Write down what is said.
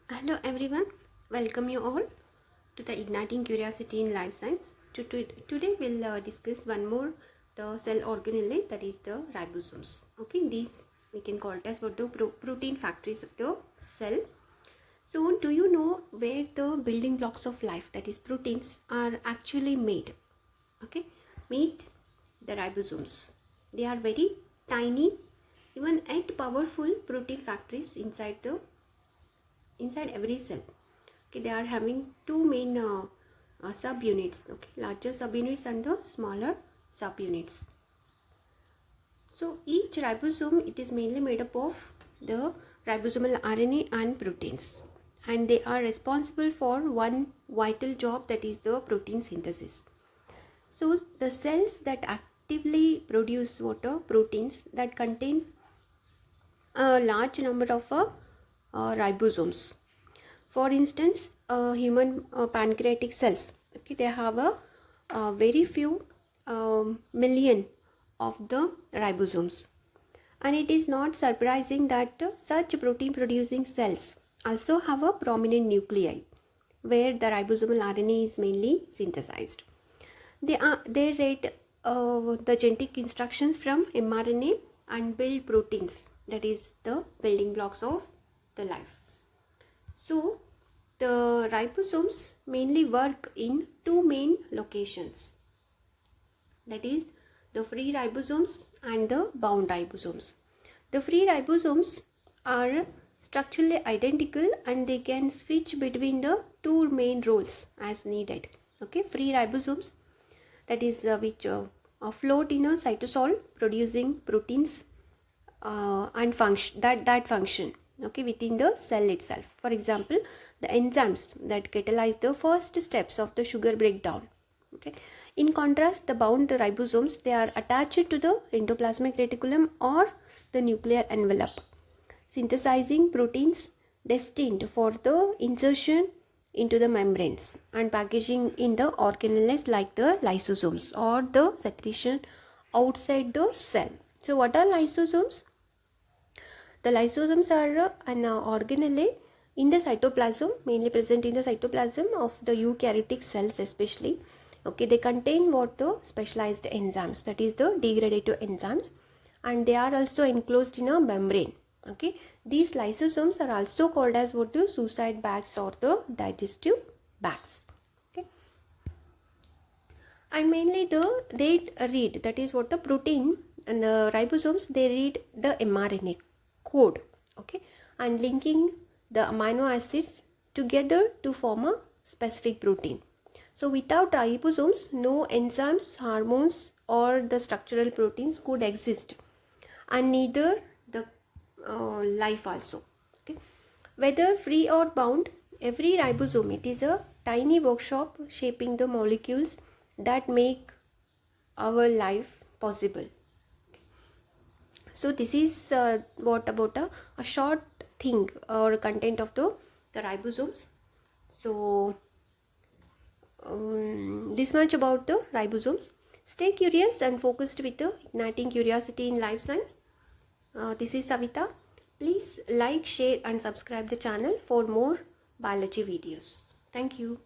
Hello everyone, welcome you all to the Igniting Curiosity in Life Science. Today we'll discuss one more the cell organelle, that is the ribosomes. Okay, these we can call it as what the protein factories of the cell. So do you know where the building blocks of life, that is proteins, are actually made? Okay, meet the ribosomes. They are very tiny, even yet powerful protein factories inside every cell. Okay, they are having two main subunits. Okay, larger subunits and the smaller subunits. So each ribosome, it is mainly made up of the ribosomal RNA and proteins, and they are responsible for one vital job, that is the protein synthesis. So the cells that actively produce proteins that contain a large number of ribosomes. For instance, human pancreatic cells, okay, they have a very few million of the ribosomes, and it is not surprising that such protein producing cells also have a prominent nuclei where the ribosomal RNA is mainly synthesized. They read the genetic instructions from mRNA and build proteins, that is the building blocks of the life. So the ribosomes mainly work in two main locations, that is the free ribosomes and the bound ribosomes. The free ribosomes are structurally identical and they can switch between the two main roles as needed. Okay, free ribosomes, that is which float in a cytosol producing proteins and function that function, okay, within the cell itself. For example, the enzymes that catalyze the first steps of the sugar breakdown. Okay, in contrast, the bound ribosomes, they are attached to the endoplasmic reticulum or the nuclear envelope, synthesizing proteins destined for the insertion into the membranes and packaging in the organelles like the lysosomes or the secretion outside the cell. So what are lysosomes? The lysosomes are an organelle in the cytoplasm, mainly present in the cytoplasm of the eukaryotic cells especially. Okay, they contain what the specialized enzymes, that is the degradative enzymes, and they are also enclosed in a membrane. Okay, these lysosomes are also called as what the suicide bags or the digestive bags. Okay, and mainly they read, that is what the protein and the ribosomes, they read the mRNA code, okay, and linking the amino acids together to form a specific protein. So without ribosomes, no enzymes, hormones or the structural proteins could exist, and neither the life also. Okay, whether free or bound, every ribosome, it is a tiny workshop shaping the molecules that make our life possible. So this is what about a short thing or content of the ribosomes. So this much about the ribosomes. Stay curious and focused with the igniting curiosity in life science. This is Savita. Please like, share and subscribe the channel for more biology videos. Thank you.